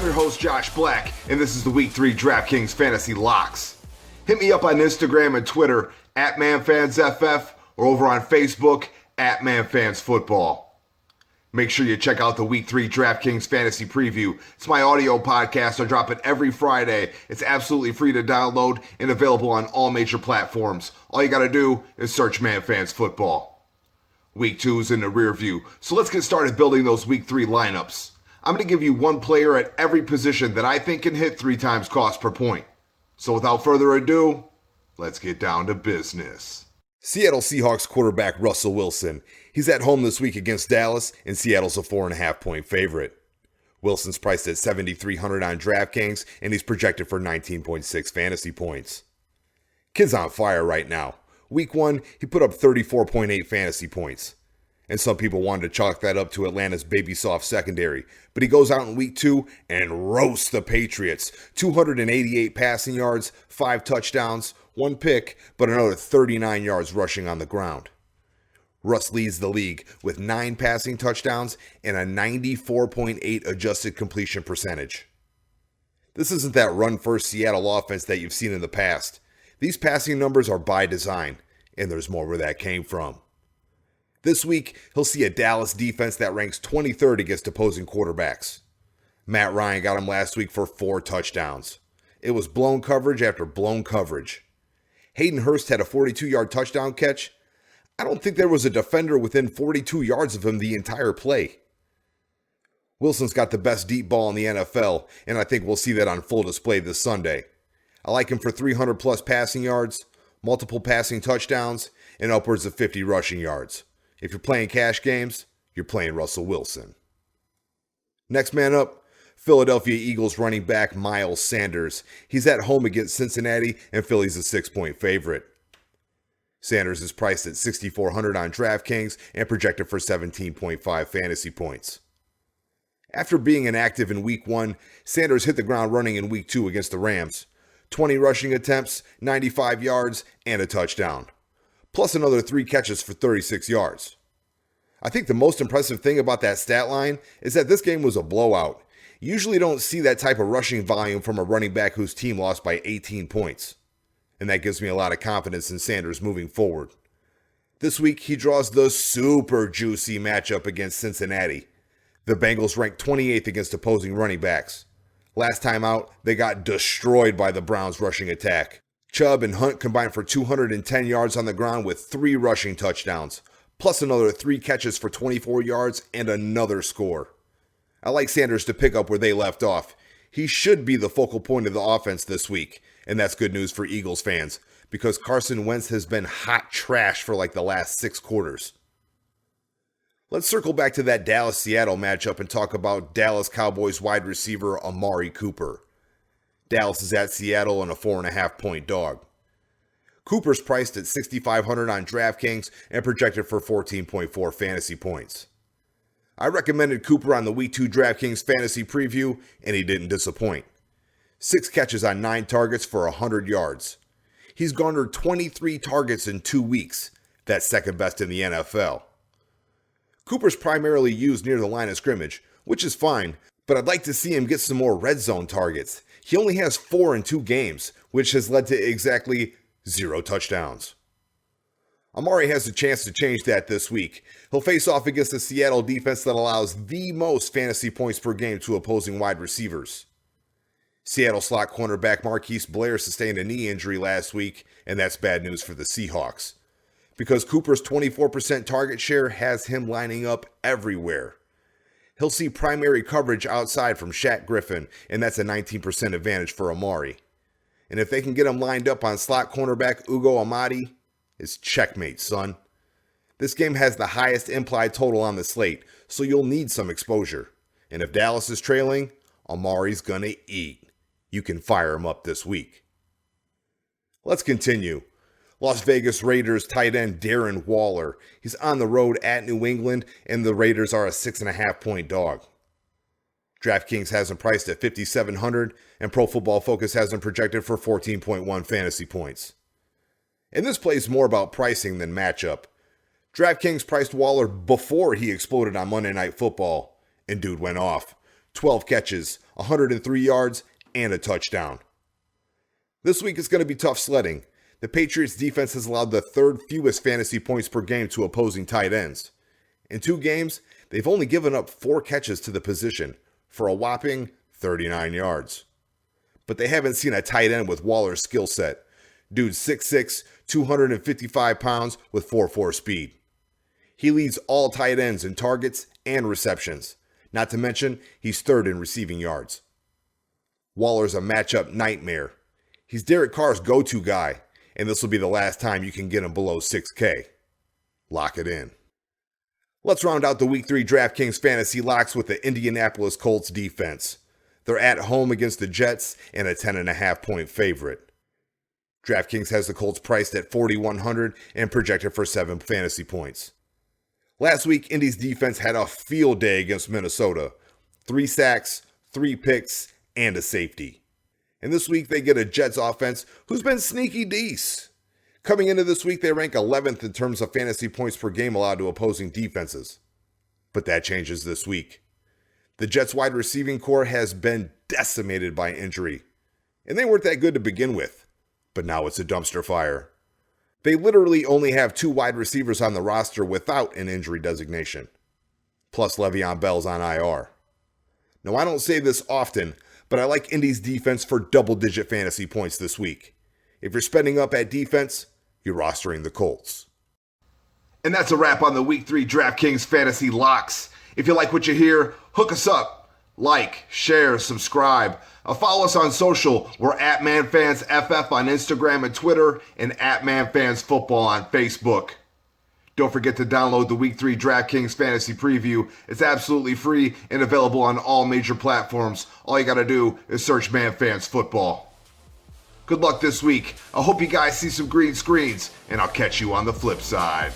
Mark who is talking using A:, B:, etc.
A: your host, Josh Black, and this is the Week 3 Draftkings Fantasy Locks. Hit me up on Instagram and Twitter, @ManFansFF, or over on Facebook, @ManFansFootball. Make sure you check out the Week 3 DraftKings Fantasy Preview. It's my audio podcast. I drop it every Friday. It's absolutely free to download and available on all major platforms. All you got to do is search ManFansFootball. Week 2 is in the rear view, so let's get started building those Week 3 lineups. I'm going to give you one player at every position that I think can hit 3 times cost per point. So without further ado, let's get down to business. Seattle Seahawks quarterback Russell Wilson. He's at home this week against Dallas, and Seattle's a 4.5-point favorite. Wilson's priced at $7,300 on DraftKings, and he's projected for 19.6 fantasy points. Kid's on fire right now. Week 1, he put up 34.8 fantasy points. And some people wanted to chalk that up to Atlanta's baby soft secondary. But he goes out in Week 2 and roasts the Patriots. 288 passing yards, 5 touchdowns, 1 pick, but another 39 yards rushing on the ground. Russ leads the league with 9 passing touchdowns and a 94.8 adjusted completion percentage. This isn't that run-first Seattle offense that you've seen in the past. These passing numbers are by design, and there's more where that came from. This week, he'll see a Dallas defense that ranks 23rd against opposing quarterbacks. Matt Ryan got him last week for 4 touchdowns. It was blown coverage after blown coverage. Hayden Hurst had a 42-yard touchdown catch. I don't think there was a defender within 42 yards of him the entire play. Wilson's got the best deep ball in the NFL, and I think we'll see that on full display this Sunday. I like him for 300-plus passing yards, multiple passing touchdowns, and upwards of 50 rushing yards. If you're playing cash games, you're playing Russell Wilson. Next man up, Philadelphia Eagles running back Miles Sanders. He's at home against Cincinnati, and Philly's a 6-point favorite. Sanders is priced at $6,400 on DraftKings and projected for 17.5 fantasy points. After being inactive in Week 1, Sanders hit the ground running in Week 2 against the Rams. 20 rushing attempts, 95 yards, and a touchdown. Plus another 3 catches for 36 yards. I think the most impressive thing about that stat line is that this game was a blowout. You usually don't see that type of rushing volume from a running back whose team lost by 18 points. And that gives me a lot of confidence in Sanders moving forward. This week, he draws the super juicy matchup against Cincinnati. The Bengals ranked 28th against opposing running backs. Last time out, they got destroyed by the Browns' rushing attack. Chubb and Hunt combined for 210 yards on the ground with 3 rushing touchdowns, plus another 3 catches for 24 yards and another score. I like Sanders to pick up where they left off. He should be the focal point of the offense this week, and that's good news for Eagles fans, because Carson Wentz has been hot trash for like the last 6 quarters. Let's circle back to that Dallas-Seattle matchup and talk about Dallas Cowboys wide receiver Amari Cooper. Dallas is at Seattle and a 4.5-point dog. Cooper's priced at $6,500 on DraftKings and projected for 14.4 fantasy points. I recommended Cooper on the Week 2 DraftKings Fantasy Preview, and he didn't disappoint. 6 catches on 9 targets for 100 yards. He's garnered 23 targets in 2 weeks. That's second best in the NFL. Cooper's primarily used near the line of scrimmage, which is fine, but I'd like to see him get some more red zone targets. He only has 4 in 2 games, which has led to exactly 0 touchdowns. Amari has a chance to change that this week. He'll face off against a Seattle defense that allows the most fantasy points per game to opposing wide receivers. Seattle slot cornerback Marquise Blair sustained a knee injury last week, and that's bad news for the Seahawks, because Cooper's 24% target share has him lining up everywhere. He'll see primary coverage outside from Shaq Griffin, and that's a 19% advantage for Amari. And if they can get him lined up on slot cornerback Ugo Amadi, it's checkmate, son. This game has the highest implied total on the slate, so you'll need some exposure. And if Dallas is trailing, Amari's gonna eat. You can fire him up this week. Let's continue. Las Vegas Raiders tight end Darren Waller. He's on the road at New England, and the Raiders are a 6.5-point dog. DraftKings has him priced at $5,700, and Pro Football Focus has him projected for 14.1 fantasy points. And this play is more about pricing than matchup. DraftKings priced Waller before he exploded on Monday Night Football, and dude went off. 12 catches, 103 yards, and a touchdown. This week it's going to be tough sledding. The Patriots defense has allowed the third fewest fantasy points per game to opposing tight ends. In 2 games, they've only given up 4 catches to the position for a whopping 39 yards. But they haven't seen a tight end with Waller's skill set. Dude's 6'6", 255 pounds with 4.4 speed. He leads all tight ends in targets and receptions. Not to mention, he's third in receiving yards. Waller's a matchup nightmare. He's Derek Carr's go-to guy, and this will be the last time you can get him below 6K. Lock it in. Let's round out the Week 3 DraftKings fantasy locks with the Indianapolis Colts defense. They're at home against the Jets and a 10.5 point favorite. DraftKings has the Colts priced at $4,100 and projected for 7 fantasy points. Last week, Indy's defense had a field day against Minnesota. 3 sacks, 3 picks, and a safety. And this week, they get a Jets offense who's been sneaky decent. Coming into this week, they rank 11th in terms of fantasy points per game allowed to opposing defenses. But that changes this week. The Jets' wide receiving core has been decimated by injury. And they weren't that good to begin with. But now it's a dumpster fire. They literally only have 2 wide receivers on the roster without an injury designation. Plus Le'Veon Bell's on IR. Now, I don't say this often, but I like Indy's defense for double-digit fantasy points this week. If you're spending up at defense, you're rostering the Colts. And that's a wrap on the Week 3 DraftKings Fantasy Locks. If you like what you hear, hook us up. Like, share, subscribe. Follow us on social. We're at ManFansFF on Instagram and Twitter, and at ManFansFootball on Facebook. Don't forget to download the Week 3 DraftKings Fantasy Preview. It's absolutely free and available on all major platforms. All you got to do is search ManFansFootball. Good luck this week. I hope you guys see some green screens, and I'll catch you on the flip side.